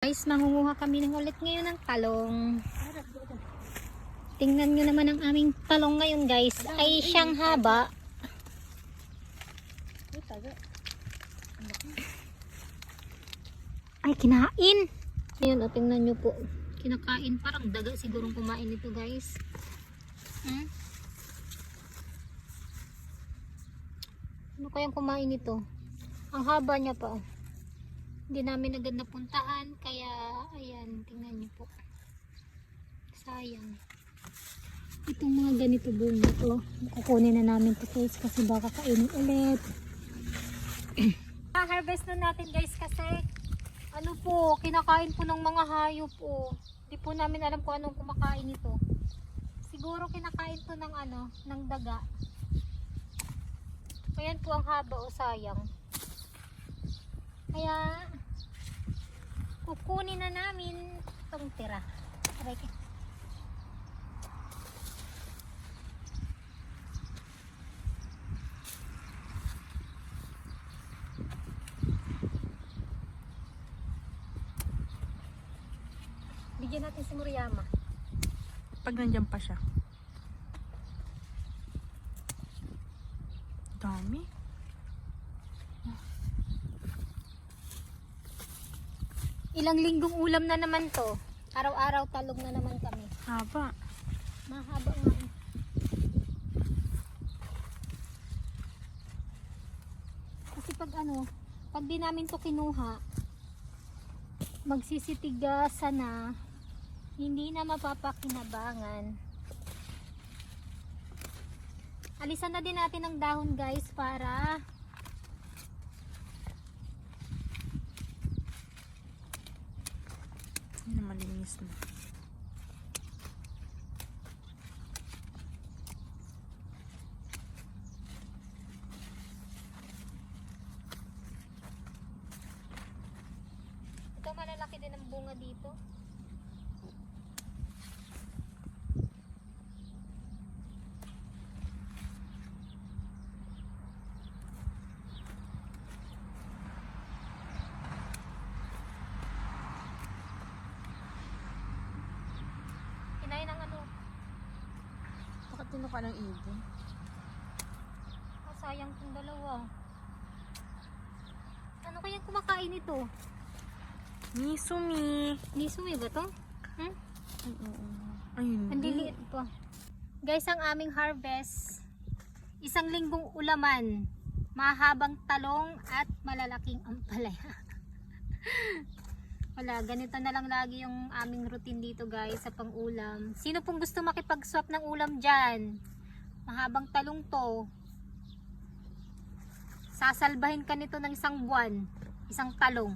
Guys, mangunguha kami ng ulit ngayon ng talong. Tingnan nyo naman ang aming talong ngayon guys. Ay siyang haba. Ay kinain. Ayan o, tingnan nyo po. Kinakain, parang daga sigurong kumain ito guys. Ano kayang kumain ito? Ang haba niya pa. Hindi namin agad napuntahan. Kaya, ayan, tingnan niyo po. Sayang. Itong mga ganito bunga to. Kukunin na namin to guys kasi baka kainin ulit. Harvest na natin guys kasi ano po, kinakain po ng mga hayop po. Hindi po namin alam kung anong kumakain ito. Siguro kinakain to ng ano, ng daga. Ayan po ang haba o sayang. Kaya kukunin na namin itong tira. Aray. Bigyan natin si Muriyama. Pag nandiyan pa siya. Dami. Ilang linggong ulam na naman to. Araw-araw talong na naman kami. Haba. Mahaba nga. Kasi pag ano, pag di namin to kinuha, magsisitigasan na, hindi na mapapakinabangan. Alisan na din natin ang dahon guys para na malinis na. ito malalaki din ang bunga dito. Kinain ng ano? Bakit tinuka ng ibon? Sayang kong dalawa. Ano kayang kumakain ito? Misumi. Nisumi ba to? Ayun. Ang liliit pa. Guys, ang aming harvest, isang linggong ulaman, mahabang talong at malalaking ampalaya. Wala, ganito na lang lagi yung aming routine dito guys sa pang-ulam. Sino pong gusto makipag-swap ng ulam dyan? Mahabang talong to. Sasalbahin ka nito ng isang buwan. Isang talong.